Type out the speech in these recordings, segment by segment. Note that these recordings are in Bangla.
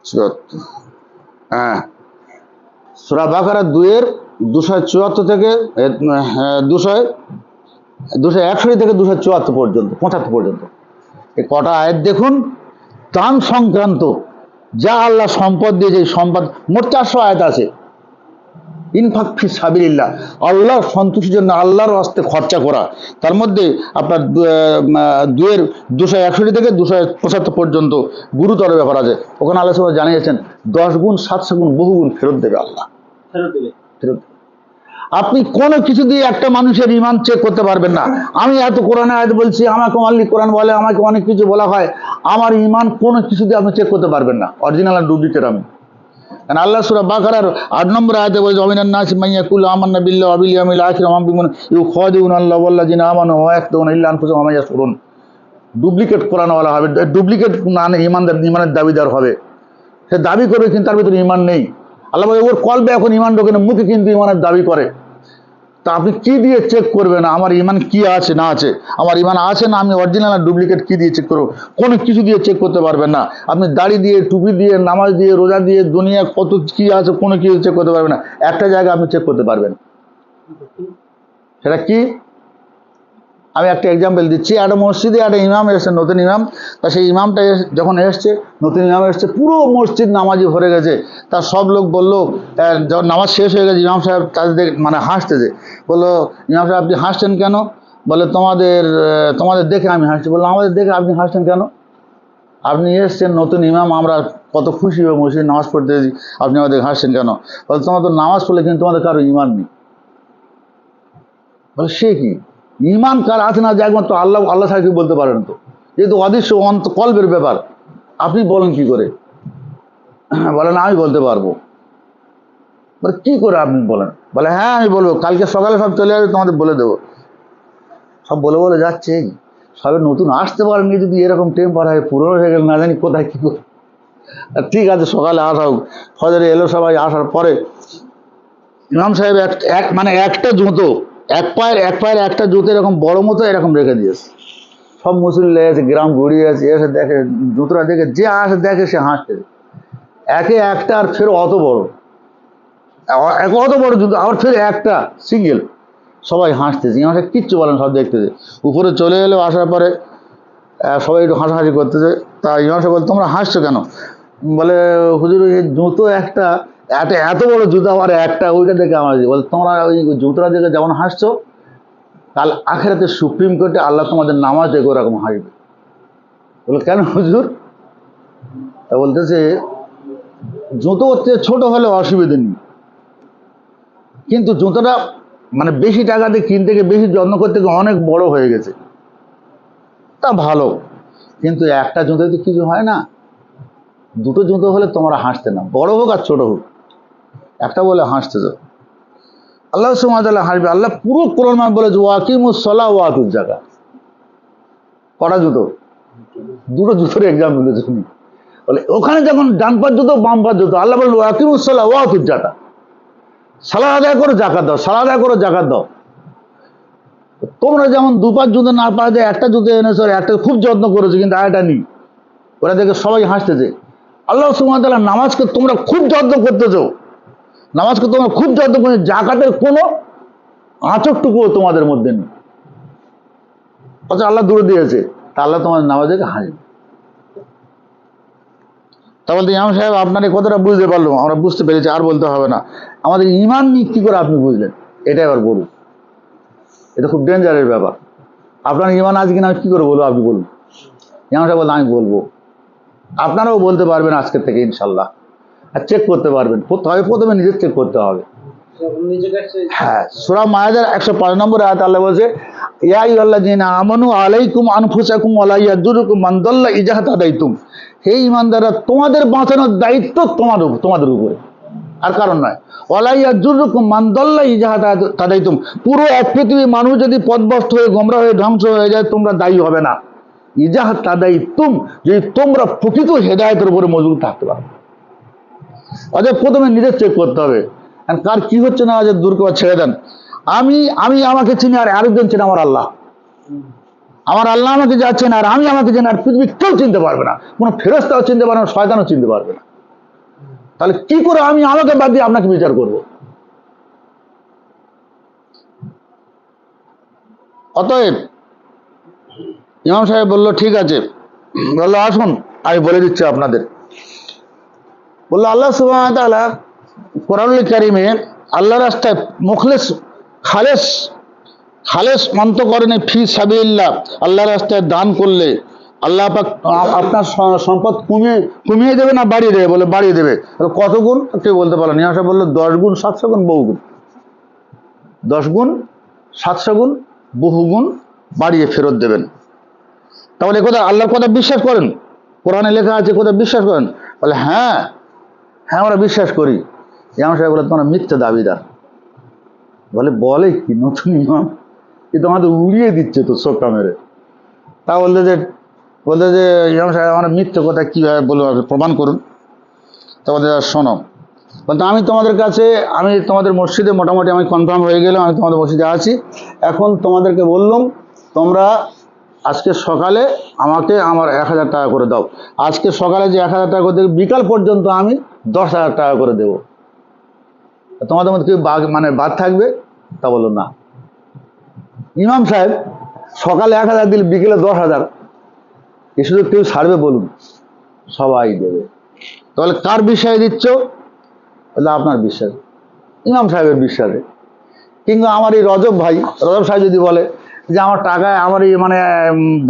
74, হ্যাঁ, সূরা বাকারা 2-এর 274 থেকে 261 থেকে 274 পর্যন্ত, 75 পর্যন্ত এই কটা আয়াত দেখুন। দান সংক্রান্ত যা আল্লাহ সম্পদ দিয়েছে, সম্পদ মোট 400 আয়াত আছে। ইনফাক ফি সাবিলিল্লাহ, আল্লাহর সন্তুষ্টির জন্য আল্লাহর রাস্তায় খরচা করা। তার মধ্যে আপনার 2-এর 261 থেকে 275 পর্যন্ত গুরুতর ব্যাপার আছে। ওখানে আল্লাহ সুবহানাহু জানিয়েছেন 10 গুণ 700 গুণ বহু গুণ ফেরত দেবে আল্লাহ, ফেরত দেবে। আপনি কোনো কিছু দিয়ে একটা মানুষের ঈমান চেক করতে পারবেন না। আমি এত কোরআনে আয়াত বলছি, আমাকে মাল্লিক কোরআন বলে, আমাকে অনেক কিছু বলা হয়, আমার ঈমান কোনো কিছু দিয়ে আপনি চেক করতে পারবেন না, অরিজিনাল আর ডুপ্লিকেট আমি। কারণ আল্লাহ সূরা বাকারার 8 নম্বর আয়াতে বলেছে ওয়ামিনান নাসি মান ইয়াকুলু আমান্না বিল্লাহি ওয়া বিল ইয়াউমিল আখির ওয়া হুম বিমুমিনুন ইউখাদিউনা আল্লাহ ওয়াল্লাযিনা আমানু ওয়া ইয়াখদাউনা ইল্লা আনফুসাহুম ওয়া মা ইয়াশউরুন। ডুপ্লিকেট কোরআনওয়ালা হবে, ডুপ্লিকেট ঈমানের দাবিদার হবে। সে দাবি করবে কিন্তু তার ভিতরে ঈমান নেই। আল্লাহ বলে ওর কলবে এখন ঈমান ঢোকে না, মুখে কিন্তু ঈমানের দাবি করে। তা আপনি কি দিয়ে চেক করবেন আমার ঈমান কি আছে না আছে? আমার ঈমান আছে না আমি অরিজিনাল আর ডুপ্লিকেট কি দিয়ে চেক করবো? কোনো কিছু দিয়ে চেক করতে পারবেন না। আপনি দাড়ি দিয়ে, টুপি দিয়ে, নামাজ দিয়ে, রোজা দিয়ে, দুনিয়া কত কি আছে কোনো কিছু চেক করতে পারবেন না। একটা জায়গা আপনি চেক করতে পারবেন, সেটা কি? আমি একটা এক্সাম্পল দিচ্ছি। একটা মসজিদে একটা ইমাম এসছে, নতুন ইমাম। তা সেই ইমামটা যখন এসছে, নতুন ইমাম এসছে, পুরো মসজিদ নামাজি ভরে গেছে। তার সব লোক বললো, যখন নামাজ শেষ হয়ে গেছে, ইমাম সাহেব তাদের মানে হাসতেছে। বললো, ইমাম সাহেব আপনি হাসছেন কেন? বলে তোমাদের দেখে আমি হাসছি। বললো, আমাদের দেখে আপনি হাসছেন কেন? আপনি এসছেন নতুন ইমাম, আমরা কত খুশি হয়ে মসজিদে নামাজ পড়তে এসেছি, আপনি আমাদের হাসছেন কেন? বলে তোমার তো নামাজ পড়লে কিন্তু তোমাদের কারো ইমান নেই। বলে সে কি? ঈমান কার আছে না যে একমাত্র আল্লাহ ছাড়া কি বলতে পারেন? তো যেহেতু অদৃশ্য কলবের ব্যাপার, আপনি বলেন কি করে? বলেন আমি বলতে পারবো। বলে কি করে আপনি বলেন? বলে হ্যাঁ আমি বলবো, কালকে সকালে সব চলে আসবে, তোমাদের বলে দেবো। সব বলে যাচ্ছে, সবে নতুন আসতে পারেননি, যদি এরকম টেম্পার হয়, পুরনো হয়ে গেল, না জানি কোথায় কি করে। ঠিক আছে সকালে আসা হোক। ফজরে এলো সবাই, আসার পরে ইমাম সাহেব মানে একটা জুতো, এক পায়ের একটা জুতো এরকম বড় মতো এরকম রেখে দিয়েছে। সব মুসল্লি এসে, গ্রাম ঘুরিয়ে আছে, এসে দেখে জুতোটা দেখে, যে আসে দেখে সে হাসছে। একে একটা, আর ফের অত বড় জুতো, আবার ফের একটা সিঙ্গেল। সবাই হাসতেছে, ইমাম সাহেব কিচ্ছু বলেন, সব দেখতেছে। উপরে চলে এলো, আসার পরে সবাই একটু হাসাহাসি করতেছে। তা ইমাম সাহেব বলে তোমরা হাসছো কেন? বলে হুজুর এই জুতো একটা, এত বড় জুতো আবার একটা, ওইটা দেখে আমার বলে তোমরা ওই জুতোটা দেখে যেমন হাসছো, কাল আখিরাতে সুপ্রিম কোর্টে আল্লাহ তোমাদের নামাজ দেখে ওরকম হাসবে। বলে কেন হুজুর? তা বলতেছে জুতো হচ্ছে ছোট হলে অসুবিধে নেই, কিন্তু জুতোটা মানে বেশি টাকা দিয়ে কিনতে গিয়ে, বেশি যত্ন করতে গিয়ে অনেক বড় হয়ে গেছে। তা ভালো, কিন্তু একটা জুতোতে কিছু হয় না। দুটো জুতো হলে তোমরা হাসতে না, বড় হোক আর ছোট হোক, একটা বলে হাসতেছ। আল্লাহ সুবহানাহু ওয়া তাআলা হাসবে। আল্লাহ পুরো কোরআন বলেছে ওয়াকিমুস সালাহ ওয়া আতুজ যাকাত। কটা জুতো? দুটো জুতোর এক্সাম্পল দিয়েছে শুনি। বলে ওখানে যখন ডান পার জুতো, বাম পার জুতো, আল্লাহ বলল ওয়াকিমুস সালাহ ওয়া আতুজ যাকাত, সালাত আদায় করো, যাকাত দাও, সালাত আদায় করো, যাকাত দাও। তোমরা যেমন দুপার জুতো না পারে একটা জুতো এনেছো, একটা খুব যত্ন করেছো, কিন্তু আরেকটা নেই, ওরা দেখে সবাই হাসতেছে। আল্লাহ সুবহানাহু ওয়া তাআলা নামাজকে তোমরা খুব যত্ন করতেছো, নামাজকে তোমরা খুব যত্ন করছো, যাকাতের কোনো আঁচকটুকুও তোমাদের মধ্যে নেই, অথচ আল্লাহ দূরে দিয়েছে। তা আল্লাহ তোমাদের নামাজকে হাসবে। তা বলতে ইমাম সাহেব আপনার এই কথাটা বুঝতে পারলাম, আমরা বুঝতে পেরেছি, আর বলতে হবে না। আমাদের ঈমান নিয়ে কি করে আপনি বুঝলেন, এটা এবার বলুন। এটা খুব ডেঞ্জারের ব্যাপার। আপনার ঈমান আজ কিনা কি করে বলবো, আপনি বলুন। ইমাম সাহেব বলতে আমি বলবো, আপনারাও বলতে পারবেন আজকের থেকে ইনশাল্লাহ, আর চেক করতে পারবেন। প্রথমে নিজের চেক করতে হবে। হ্যাঁ, সূরা মায়েদার 105 নম্বর আয়াত আল্লাহ বলছে ইয়া আইয়ুহাল্লাযীনা আমানু আলাইকুম আনফুসাকুম ওয়া লা ইয়াদুরুকুম মান দাল্লা ইযা হাদাইতুম। হে ঈমানদাররা, তোমাদের বাঁচানোর দায়িত্ব তোমাদের উপরে, আর কারণ নয়। ওয়া লা ইয়াদুরুকুম মান দাল্লা ইযা হাদাইতুম। পুরো এক পৃথিবী মানুষ যদি পথভ্রষ্ট হয়ে, গোমরা হয়ে, ধ্বংস হয়ে যায়, তোমরা দায়ী হবে না। ইযা হাদাইতুম, যদি তোমরা প্রকৃত হেদায়েতের উপরে মজবুত থাকতে পারো। অতএব প্রথমে নিজের চেক করতে হবে, কার কি হচ্ছে না যে দূর করে ছেড়ে দেন। আমি আমাকে চিনি, আর আরেকজন চিনি আমার আল্লাহ। আমার আল্লাহ আমাকে যাচ্ছেন, আর আমি আমাকে চিনি, আর পৃথিবী কেউ চিনতে পারবে না। কোনো ফেরেশতাও চিনতে পারবে না, শয়তানও চিনতে পারবে না। তাহলে কি করে আমি আমাকে বাদ দিয়ে আপনাকে বিচার করব? অতএব ইমাম সাহেব বললো ঠিক আছে, বললো আসুন আমি বলে দিচ্ছি আপনাদের। বললো আল্লাহ সুবহানাহু ওয়া তাআলা কোরআনুল কারীমে আল্লাহ রাস্তায় মুখলিস খালেস খালেস অন্তঃকরণে ফি সাবিলিল্লাহ আল্লাহ রাস্তায় দান করলে আল্লাহ পাক আপনার সম্পদ কমিয়ে দেবে না বাড়িয়ে দেবে? বলে বাড়িয়ে দেবে। কত গুণ? কেউ বলতে পারলো না। ইমাম সাহেব বললো 10 গুণ, 700 গুণ, বহু গুণ। 10 গুণ, 700 গুণ, বহু গুণ বাড়িয়ে ফেরত দেবেন। তাহলে কথা আল্লাহর কথা বিশ্বাস করেন? কোরআনে লেখা আছে, কথা বিশ্বাস করেন? বলে হ্যাঁ হ্যাঁ আমরা বিশ্বাস করি। ইমাম সাহেব বলে তোমরা মিথ্যা দাবিদার। বলে কি নতুন ইমাম, কিন্তু আমাদের উড়িয়ে দিচ্ছে তো সোক্কা মেরে। তা বলতে যে ইমাম সাহেব আমরা মিথ্যে কথা কীভাবে বলবো, প্রমাণ করুন। তা বলতে শোনো, বলতে আমি তোমাদের কাছে, আমি তোমাদের মসজিদে মোটামুটি আমি কনফার্ম হয়ে গেলাম, আমি তোমাদের মসজিদে আছি। এখন তোমাদেরকে বললাম তোমরা আজকে সকালে আমাকে আমার 1000 টাকা করে দাও। আজকে সকালে যে 1000 টাকা করে দেবে, বিকাল পর্যন্ত আমি 10,000 টাকা করে দেবো। তোমাদের মধ্যে কেউ বাদ থাকবে? তা বললো না। ইমাম সাহেব সকালে 1000 দিল, বিকেলে 10,000, এ শুধু কেউ ছাড়বে বলুন? সবাই দেবে। তাহলে কার বিষয়ে দিচ্ছ? বলে আপনার বিশ্বাস, ইমাম সাহেবের বিশ্বাসে। কিংবা আমার এই রজব সাহেব যদি বলে যে আমার টাকায় আমার এই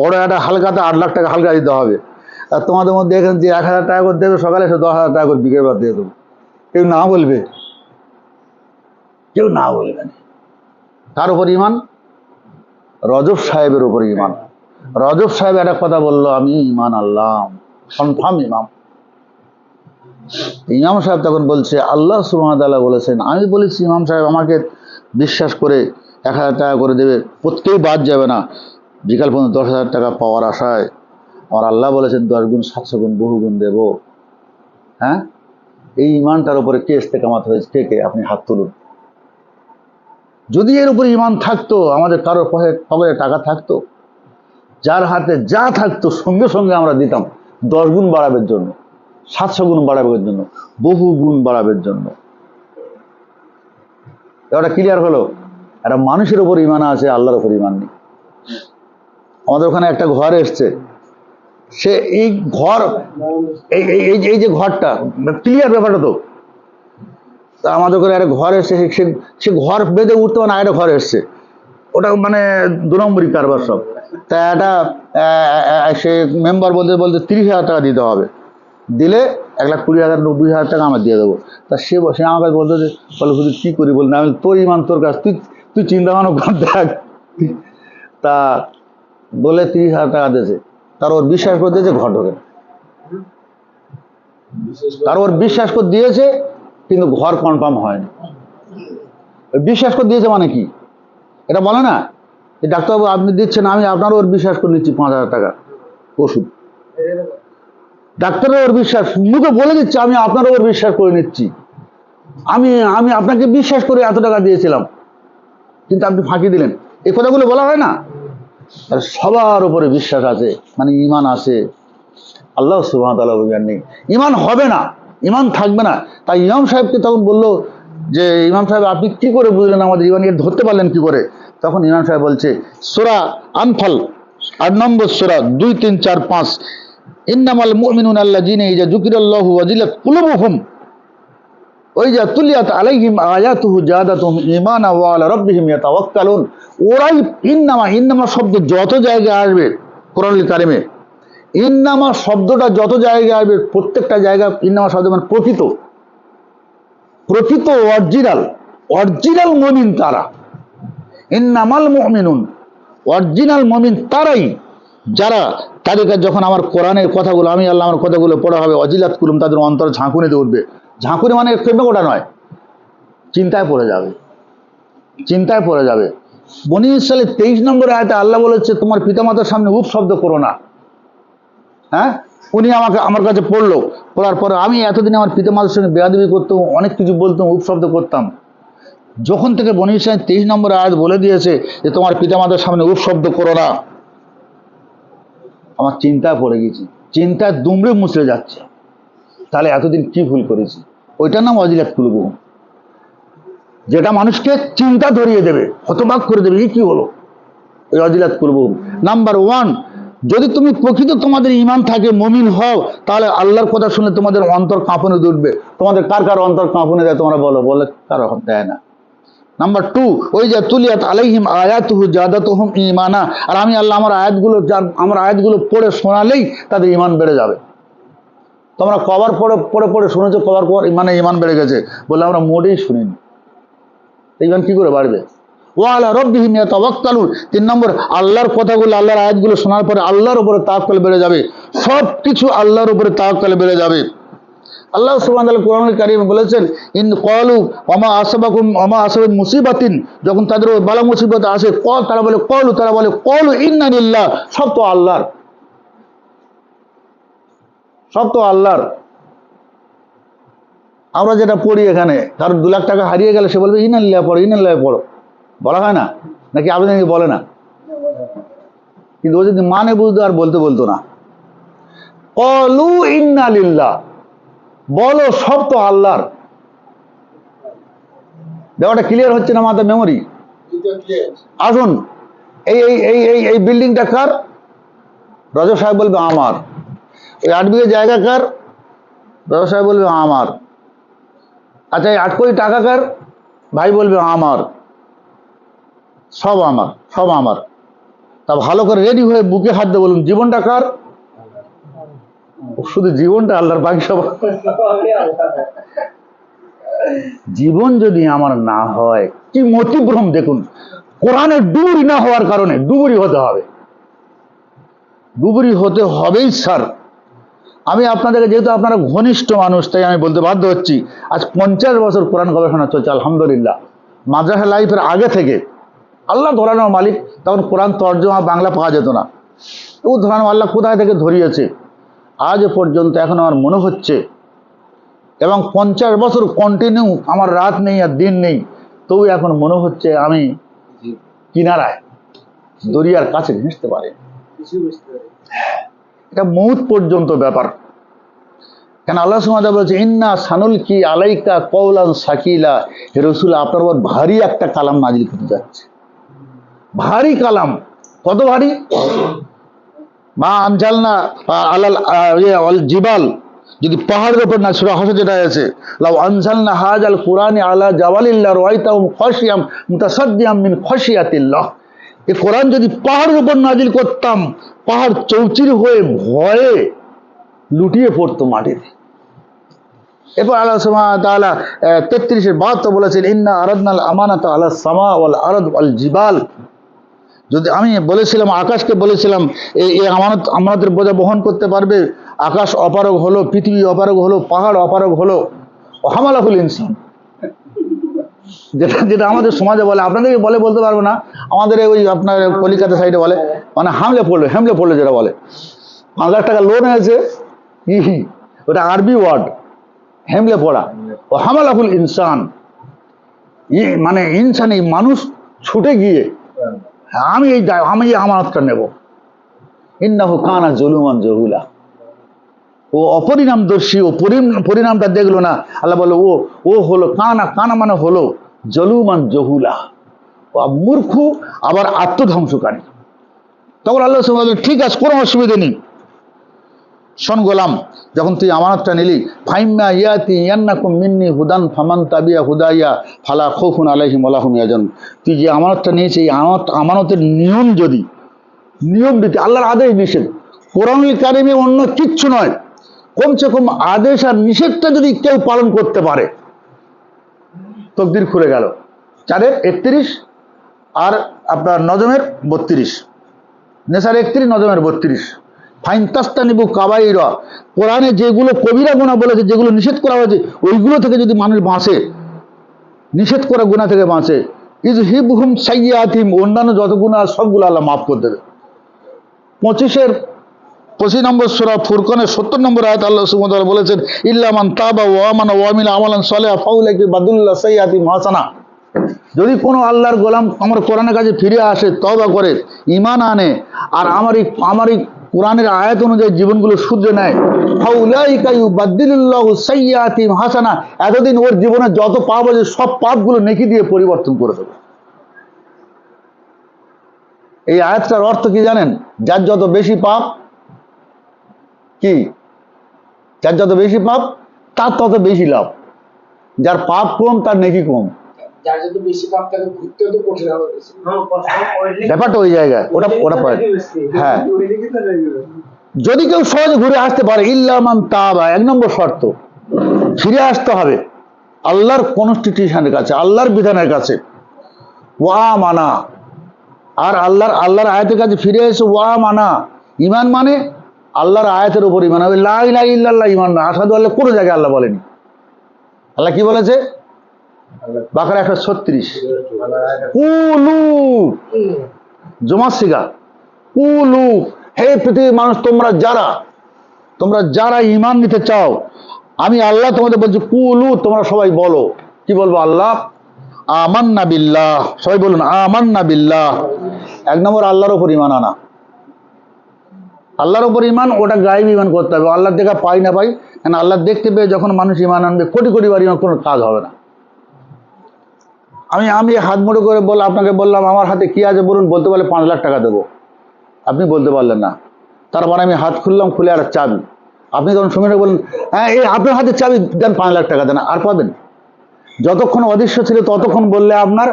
বড় একটা হালকাতে 8 লাখ টাকা হালকা দিতে হবে, আর তোমাদের মধ্যে এখানে যে 1000 টাকা করে দেবে সকালে, সে 10,000 টাকা করে বিকেল বাদ দিয়ে দেবো। কেউ না বলবে? কেউ না বলবে। কার উপর ইমান? রজব সাহেবের উপর ইমান। রজব সাহেব একটা কথা বললো, আমি ইমান আল্লাহ, কনফার্ম ইমাম। ইমাম সাহেব তখন বলছে আল্লাহ সুবহানাহু ওয়া তাআলা বলেছেন, আমি বলেছি ইমাম সাহেব আমাকে বিশ্বাস করে 1000 টাকা করে দেবে, প্রত্যেকেই বাদ যাবে না, বিকাল পর্যন্ত 10,000 টাকা পাওয়ার আশায়। আমার আল্লাহ বলেছেন 10 গুণ, 700 গুণ, বহু গুণ দেব। হ্যাঁ, এই ইমানটার উপরে কে ইস্তেকামাত হয়েছে? কে? আপনি হাত তুলুন। যদি এর উপরে ইমান থাকতো, আমাদের কারোর পকেটে টাকা থাকতো, যার হাতে যা থাকতো সঙ্গে সঙ্গে আমরা দিতাম 10 গুণ বাড়াবের জন্য, 700 গুণ বাড়াবের জন্য, বহু গুণ বাড়াবের জন্য। এটা ক্লিয়ার হলো? একটা মানুষের উপর ইমান আছে, আল্লাহর উপর ইমান নেই। আমাদের ওখানে একটা ঘর এসছে, সে এই ঘর, এই যে ঘরটা, ক্লিয়ার ব্যাপারটা তো। তা আমাদের ওখানে একটা ঘর এসছে, সে ঘর বেঁধে উঠতে পারে না, একটা ঘর এসছে, ওটা 2 নম্বরই কারবার সব। তা একটা সে মেম্বার বলতে 30,000 টাকা দিতে হবে, দিলে 1,20,000, 90,000 টাকা আমার দিয়ে দেবো। তা সে আমার কাছে বলতো যে, বলে হুজুর কী করি? বলি না, আমি তোর ইমান তোর কাছ, তুই চিন্তা ভাবনা কর দেখ। তা বলে 30,000 টাকা দিয়েছে, তার ওর বিশ্বাস করে দিয়েছে, ঘর ঢোকে। তার ওর বিশ্বাস করে দিয়েছে, কিন্তু ঘর কনফার্ম হয়নি। বিশ্বাস করে দিয়েছে মানে কি? এটা বলে না যে ডাক্তারবাবু আপনি দিচ্ছেন, আমি আপনার ওর বিশ্বাস করে নিচ্ছি 5,000 টাকা ওষুধ। ডাক্তারের ওর বিশ্বাস, মুখে বলে দিচ্ছে আমি আপনার ওর বিশ্বাস করে নিচ্ছি, আমি আপনাকে বিশ্বাস করে এত টাকা দিয়েছিলাম, কিন্তু আপনি ফাঁকি দিলেন। এই কথাগুলো বলা হয় না? আর সবার উপরে বিশ্বাস আছে, ইমান আছে, আল্লাহ সুবহানাহু ওয়া তাআলার ইমান নেই, ইমান হবে না, ইমান থাকবে না। তাই ইমাম সাহেবকে তখন বললো যে ইমাম সাহেব আপনি কি করে বুঝলেন আমাদের ইমানকে ধরতে পারলেন কি করে? তখন ইমাম সাহেব বলছে সূরা আনফাল 8 নম্বর সূরা 2, 3, 4, 5, ইন্নামাল মুমিনুনা আল্লাযীনা ইযা যুকিরাল্লাহু ওয়াজিলাত কুলুবুহুম ওয়া ইযা তুলিয়াত আলাইহিম আয়াতুহু জাদাতুহুম ঈমানা ওয়া আলা রাব্বিহিম ইয়াতাওয়াক্কালুন। ওরাই ইন্নামা শব্দ যত জায়গায় আসবে কোরআনুল কারীমে, ইন্নামা শব্দটা যত জায়গায় আসবে, প্রত্যেকটা জায়গায় ইন্নামা শব্দ প্রকৃত অরিজিনাল মুমিন তারা। ইন্নামাল মুমিনুন, অরিজিনাল মুমিন তারাই যারা, তাদেরকে যখন আমার কোরআনের কথাগুলো, আমি আল্লাহ আমার কথাগুলো পড়া হবে, অজিলাত কুলুম, তাদের অন্তর ঝাঁকুনিতে উঠবে। ঝাঁকুনি কেঁপে ওঠা নয়, চিন্তায় পড়ে যাবে। বনী ইসরাঈলের 23 নম্বর আয়াতে আল্লাহ বলেছে তোমার পিতামাতার সামনে উপশব্দ করো না। হ্যাঁ, উনি আমার কাছে পড়ার পরে আমি এতদিন আমার পিতামাতার সঙ্গে বেয়াদবি করতাম, অনেক কিছু বলতাম, উপশব্দ করতাম। যখন থেকে বনী ইসরাঈল 23 নম্বর আয়াত বলে দিয়েছে যে তোমার পিতামাতার সামনে উপশব্দ করো না, আমার চিন্তায় পড়ে গেছি, চিন্তায় দুমড়ে মুচড়ে যাচ্ছে। তাহলে এতদিন কি ভুল করেছি? ওইটার নাম ওয়াজিলাত কুলুবুহুম, যেটা মানুষকে চিন্তা ধরিয়ে দেবে, হতবাক করে দেবে, এই কি হলো, ওই ওয়াজিলাত কুলুবুহুম। নাম্বার 1, যদি তুমি প্রকৃত তোমাদের ঈমান থাকে, মুমিন হও, তাহলে আল্লাহর কথা শুনে তোমাদের অন্তর কাঁপনে উঠবে। তোমাদের কার কার অন্তর কাঁপনে দেয় তোমরা বলো? বলে কারো দেয় না। নাম্বার 2, ওই যে তুলিয়াত আলাইহিম আয়াতুহু জাদাতুহুম ঈমানা, আর আমি আল্লাহ আমার আয়াতগুলো পড়ে শোনালেই তাদের ঈমান বেড়ে যাবে। তোমরা কবার পড়ে শুনেছো, কবার পর মানে ঈমান বেড়ে গেছে? বলে আমরা মোটেই শুনিনি। ঈমান কি করে বাড়বে? ওয়া আলা রাব্বিহিম ইয়াতাওয়াক্কালুন। 3 নম্বর, আল্লাহর কথাগুলো, আল্লাহর আয়াতগুলো শোনার পরে আল্লাহর উপরে তাওয়াক্কুল বেড়ে যাবে। সব কিছু আল্লাহর উপরে তাওয়াক্কুল বেড়ে যাবে। আল্লাহ সুবহানাহু ওয়া তাআলা কোরআনুল কারীমে বলেছেন, ইন ক্বালু ওয়া মা আসাবাকুম মুসিবাতিন, যখন তাদের বালা মুসিবত আসে, তারা বলে ক্বালু ইন্না লিল্লাহ, সব তো আল্লাহর, সব তো আল্লাহর। আমরা যেটা পড়ি এখানে, কারণ 2 লাখ টাকা হারিয়ে গেলে সে বলবে ইন্না লিল্লাহ পড়ো, ইন্না লিল্লাহ পড়ো, বলা হয় না নাকি? আবেদন বলে না, কিন্তু ও যদি মানে বুঝতো আর বলতো না। ক্বালু ইন্না লিল্লাহ, বলো সব তো আল্লাহর। ব্যাপারটা ক্লিয়ার হচ্ছে না? মাথা মেমোরি আসুন। এই এই এই এই এই বিল্ডিংটা কার? রজব সাহেব বলবে আমার। এই 8 বিঘে জায়গা কার? রজব সাহেব বলবে আমার। আচ্ছা, এই 8 কোটি টাকা কার? ভাই বলবে আমার। সব আমার, সব আমার। তা ভালো করে রেডি হয়ে বুকে হাত দিয়ে বলুন, জীবনটা কার? শুধু জীবনটা আল্লাহর, বাকি সব। জীবন যদি আমার না হয়, কি মতিভ্রম দেখুন। কোরআনের ডুবুরি না হওয়ার কারণে ডুবুরি হতে হবে, ডুবুরি হতে হবেই স্যার। আমি আপনাদেরকে, যেহেতু আপনারা ঘনিষ্ঠ মানুষ, তাই আমি বলতে বাধ্য হচ্ছি, আজ 50 বছর কোরআন গবেষণা চলছে আলহামদুলিল্লাহ। মাদ্রাসা লাইফের আগে থেকে, আল্লাহ ধরানোর মালিক, তখন কোরআন তর্জমা বাংলা পাওয়া যেত না। ও ধরানো আল্লাহ কোথায় থেকে ধরিয়েছে আজ পর্যন্ত, এখন আমার মনে হচ্ছে, এবং 50 বছর কন্টিনিউ আমার রাত নেই আর দিন নেই, তবু এখন মনে হচ্ছে আমি কিনারায়, দরিয়ার কাছে ঘেঁষতে পারি। এটা মউত পর্যন্ত ব্যাপার। কেন আল্লাহ সুবহানাহু ওয়া তাআলা বলছে, ইন্না সানুলকি আলাইকা কওলান সাকিলা, হে রাসূল, আপনার উপর ভারী একটা কালাম নাজিল করতে যাচ্ছে। ভারী কালাম। কত ভারী? মা আনজালনা আলাল জিবাল, যদি পাহাড়ের উপর না, সূরা হজ যেটা আছে, লাউ আনজালনা হাযাল কুরআনি আলা জাওয়ালিল রাআইতাহু খাশিয়াম মুতাসাদ্দিয়াম মিন খাশিয়াতিল্লাহ, এই কোরআন যদি পাহাড়ের উপর নাজিল করতাম, পাহাড় চৌচির হয়ে ভয়ে লুটিয়ে পড়তো মাটিতে। এরপর আল্লাহ সুবহানাহু ওয়া তাআলা 33-72 বলেছেন, ইন্না আরাদনাল আমানাতা আলাস সামা ওয়াল আরদ ওয়াল জিবাল, যদি আমি বলেছিলাম, আকাশকে বলেছিলাম এই আমানতের বোঝা বহন করতে পারবে। আকাশ অপারগ হলো, পৃথিবী অপারগ হলো, পাহাড় অপারগ হলো। হামালাহুল ইনসান, যেটা যেটা আমাদের সমাজে বলে, আপনাদেরকে বলতে পারবো না, আমাদের ওই আপনার কলিকাতা সাইডে বলে, মানে হেমলে পড়লো যেটা বলে। 5 লাখ টাকা লোন হয়েছে, ওটা আরবি ওয়ার্ড, হেমলে পড়া। ও হামালাহুল ইনসান, মানে ইনসান, এই মানুষ ছুটে গিয়ে আমি এই আমানতটা নেব। ইন্নাহু কানা যুলুমান জাহুলা, ও অপরিণামদর্শী, ও পরিণামটা দেখলো না। আল্লাহ বলে ও হলো কানা মানে হলো জলুমান জহুলা, ও মূর্খ, আবার আত্মধ্বংসকারী। তখন আল্লাহ সুবহানাহু ওয়া তাআলা, ঠিক আছে, কোনো অসুবিধা নেই, শোন গোলাম, যখন তুই আমানতটা নিলি, ফাইম্মা ইয়াতি ইয়ান্নাকুম মিন্নি হুদান ফামান তাবিয়া হুদাইয়া ফালা খাউফুন আলাইহিম ওয়ালা হুম ইয়াহজানুন। তুই যে আমানতটা নিয়েছিস, এই আমানতের নিয়ম নীতি, আল্লাহর আদেশ নিষেধ, কোরআনুল কারীমে অন্য কিচ্ছু নয়, কমসে কম আদেশ আর নিষেধটা যদি কেউ পালন করতে পারে, তকদির খুলে গেল। 4-31 আর আপনার নজমের 32, নেসার 31, নজমের 32। ফাইন তাস্তানিবু কাবাইরা, কোরআনে যেগুলো কবিরা গুনাহ বলেছে, যেগুলো নিষেধ করা হয়েছে, ওইগুলো থেকে যদি মানুষ বাঁচে, নিষেধ করা গুনাহ থেকে বাঁচে, ইযহিবহুম সাইয়্যাতিহিম, অন্যান্য যত গুনাহ সবগুলো আল্লাহ মাফ করে দেবে। 25 নম্বর সূরা ফুরকানের 70 নম্বর আয়াত আল্লাহ সুবহানাহু ওয়া তাআলা বলেছেন, ইল্লা মান তাবা ওয়া আমানা ওয়া আমিলা আমালান সালিহান ফাউলাইকা বাদুল্লাহ সাইয়্যাতিহিম হাসানা। যদি কোনো আল্লাহর গোলাম আমার কোরআনের কাছে ফিরে আসে, তওবা করে, ঈমান আনে, আর আমার এই কোরআনের আয়াত অনুযায়ী জীবনগুলো শুধরে নেয়, ফাউলাইকা ইউবাদদিলুল্লাহু সাইয়্যাতিহিম হাসানা, এতদিন ওর জীবনে যত পাপ আছে সব পাপগুলো নেকি দিয়ে পরিবর্তন করে দেবে। এই আয়াতটার অর্থ কি জানেন? যার যত বেশি পাপ, কি যার যত বেশি পাপ তার তত বেশি লাভ, যার পাপ কম তার নেকি কম। যার যত বেশি পাপ তাকে ঘুরতে তো কঠিন হবে। ব্যাপারটা ওই জায়গায়, ওটা পায়। হ্যাঁ, যদি কেউ সহজে ঘুরে আসতে পারে, ইল্লা মান তাবা, 1 নম্বর শর্ত, ফিরে আসতে হবে আল্লাহর কনস্টিটিউশনের কাছে, আল্লাহর বিধানের কাছে। ওয়া মানা, আর আল্লাহর আয়াতের কাছে ফিরে এসে ওয়া মানা, ইমান মানে আল্লাহর আয়াতের উপর ইমান হবে। লা ইলাহা ইল্লাল্লাহ ইমান না, আশহাদু আল্লাহ কোনো জায়গায় আল্লাহ বলেনি। আল্লাহ কি বলেছে? বাকারা 136, কুলু, জমা সিগা, কুলু, হে পৃথিবীর মানুষ, তোমরা যারা ইমান নিতে চাও, আমি আল্লাহ তোমাদের বলছি, কুলু, তোমরা সবাই বলো। কি বলবো? আল্লাহ আমান্না বিল্লাহ, সবাই বলুন আমান্না বিল্লাহ। 1 নম্বর আল্লাহর উপর ইমান আনা। আল্লাহর উপর ইমান, ওটা গায়েবী ইমান করতে হবে, আল্লাহর দেখা পাই না পাই, কেন আল্লাহ দেখতে পেয়ে যখন মানুষ ইমান আনবে, কোটি কোটি বার ইমান কোনো কাজ হবে না। আমি হাত মুঠো করে আপনাকে বললাম আমার হাতে কি আছে বলুন, বলতে পারলে 5 লাখ টাকা দেবো, আপনি বলতে পারলেন না। তারপরে আমি হাত খুললাম, খুলে আর চাবি, আপনি তখন সঙ্গে বললেন হ্যাঁ এই আপনার হাতে চাবি দেন, 5 লাখ টাকা দেন, আর পাবেন? যতক্ষণ অদৃশ্য ছিল ততক্ষণ বললে আপনার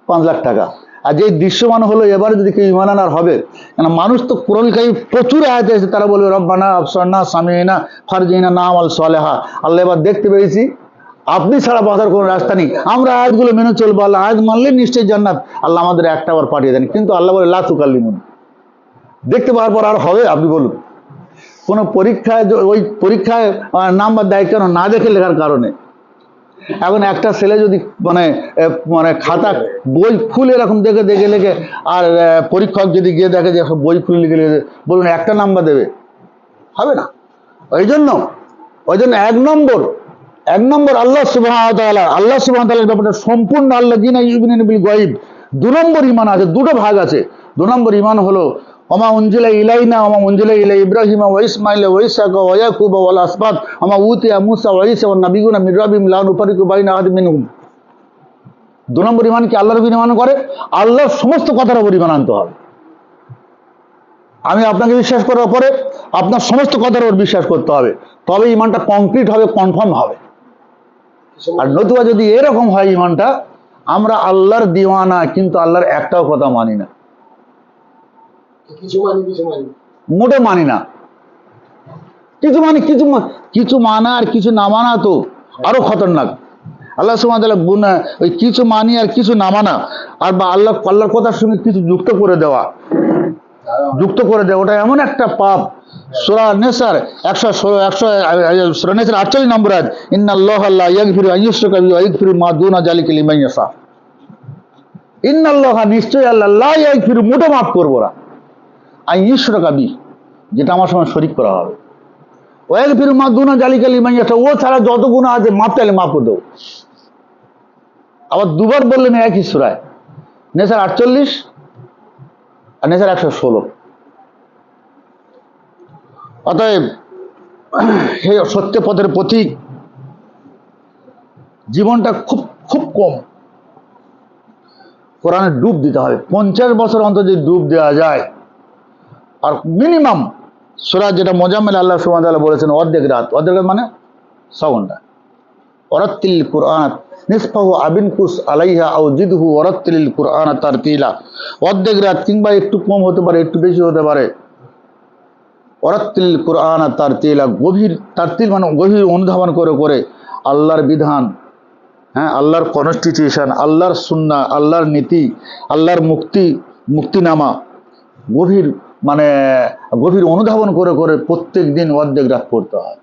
5 লাখ টাকা। আর যে দৃশ্যমান হলো, এবারে যদি কেউ ইমান আনার হবে, কেন মানুষ তো কোরআন কারীম প্রচুর আয়াতে এসে তারা বলবে রব্বানা আবসারনা সামিনা ফারজিনা নামাল সালেহা, আল্লাহ এবার দেখতে পেয়েছি, আপনি ছাড়া বাঁচার কোনো রাস্তা নেই, আমরা আয়াতগুলো মেনে চলবো, আল্লাহ আয়াত মানলে নিশ্চয়ই জান্নাত, আল্লাহ আমাদের একটা বার পাঠিয়ে দেন। কিন্তু আল্লাহ বলে লা তুকাল্লিমুন, দেখতে পাওয়ার পর আর হবে? আপনি বলুন। কোনো পরীক্ষায়, ওই পরীক্ষায় নাম্বার দেয় কেন? না দেখে লেখার কারণে। এখন একটা ছেলে যদি মানে খাতা বই খুলে এরকম দেখে লেখে, আর পরীক্ষক যদি গিয়ে দেখে যে বই খুলে লিখে বলুন একটা নাম্বার দেবে? হবে না। ওই জন্য 1 নম্বর আল্লাহ সুবহানাহু ওয়া তাআলার ব্যাপারটা সম্পূর্ণ আল্লাহ যিনা ইউমিনুনা বিল গায়ব। 2 নম্বর ঈমান আছে, দুটো ভাগ আছে। 2 নম্বর ঈমান হলো ওমা উনজিলা ইলাইনা ওমা উনজিলা ইলা ইব্রাহিম ওয়া ইসমাঈল ওয়া ইসহাক ওয়া ইয়াকুব ওয়াল আসবাত ওমা উতিয়া মূসা ওয়া ঈসা ওয়ান নাবিয়ুনা মির রাব্বিহিম লা নুফারিকু বাইনা আহাদিন মিনহুম। 2 নম্বর ঈমান কি? আল্লাহর উপর ঈমান করে, আল্লাহর সমস্ত কথার উপর ঈমান আনতে হবে। আমি আপনাকে বিশ্বাস করার পরে আপনার সমস্ত কথার উপর বিশ্বাস করতে হবে, তবে ঈমানটা কংক্রিট হবে, কনফার্ম হবে। আর নতুবা যদি এরকম হয় ঈমানটা, আমরা আল্লাহর দিওয়ানা কিন্তু আল্লাহর একটাও কথা মানি না, মোটে মানি না। কিছু মানা আর কিছু না মানা তো আরো খতরনাক। আল্লাহ সুবহানাহু ওয়া তাআলা ওই কিছু মানি আর কিছু না মানা, আর বা আল্লাহর কথার সঙ্গে কিছু যুক্ত করে দেওয়া, ওটা এমন একটা পাপ। সূরা নিসার 48 নম্বর আয়াত, ইন্নাল্লাহা লা ইয়াগফিরু আন ইউশরাকা বিহি ওয়া ইয়াগফিরু মা দুনা যালিকা লিমান ইয়াশা। ইন্নাল্লাহা, নিশ্চয়ই আল্লাহ, লা ইয়াগফিরু, মোটে মাফ করবো না, আন ইউশরাকা বিহি, যেটা আমার সঙ্গে শরীক করা হবে, ওয়া ইয়াগফিরু মা দুনা যালিকা লিমান ইয়াশা, ও ছাড়া যত গুনাহ আছে মাফ চাইলে মাফ করে দেবো। আবার দুবার বললেন একই সূরায়, নিসার 48 আর নিসার 116। অতএব সেই সত্য পথের পথিক জীবনটা খুব খুব কম, কোরআনে ডুব দিতে হবে। 50 বছর অন্তর যদি ডুব দেওয়া যায়, আর মিনিমাম সূরা যেটা মুজাম্মিল আল্লাহ সুবহানাহু ওয়া তাআলা বলেছেন অর্ধেক রাত মানে 6 ঘন্টা, ওয়ারাত্তিল কুরআন নিসফাহু আবিনকুস আলাইহা আও জিদহু ওয়ারাত্তিল কুরআন তারতিলা, অর্ধেক রাত কিংবা একটু কম হতে পারে, একটু বেশি হতে পারে। ওয়ারাত্তিল কুরআন তারতিলা, গভীর তারতিল মানে গভীর অনুধাবন করে আল্লাহর বিধান, হ্যাঁ, আল্লাহর কনস্টিটিউশন, আল্লাহর সুন্নাহ, আল্লাহর নীতি, আল্লাহর মুক্তিনামা গভীর অনুধাবন করে প্রত্যেক দিন অর্ধেক রাত পড়তে হয়।